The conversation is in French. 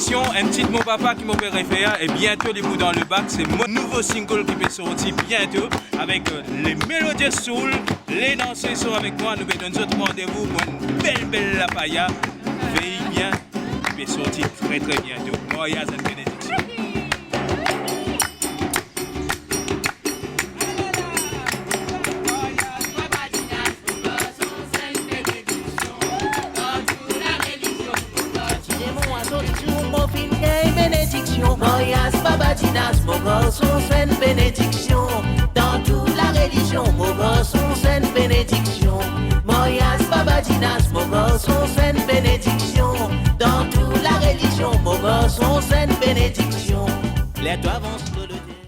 Bénédiction, un petit mon papa qui m'a faire et bientôt les mots dans le bac, c'est mon nouveau single qui va sortir bientôt avec les mélodies soul, les danseurs sont avec moi, nous allons nous rendez-vous pour une belle la pailla, veille bien, qui va sortir très bientôt. Moyas and Bénédiction. Moyas, Babadinas, mon garçon, c'est une bénédiction. Dans toute la religion, mon garçon, c'est une bénédiction. Moyas, Babadinas, mon garçon, c'est une bénédiction. Dans toute la religion, mon garçon, c'est une bénédiction. Les doigts vont se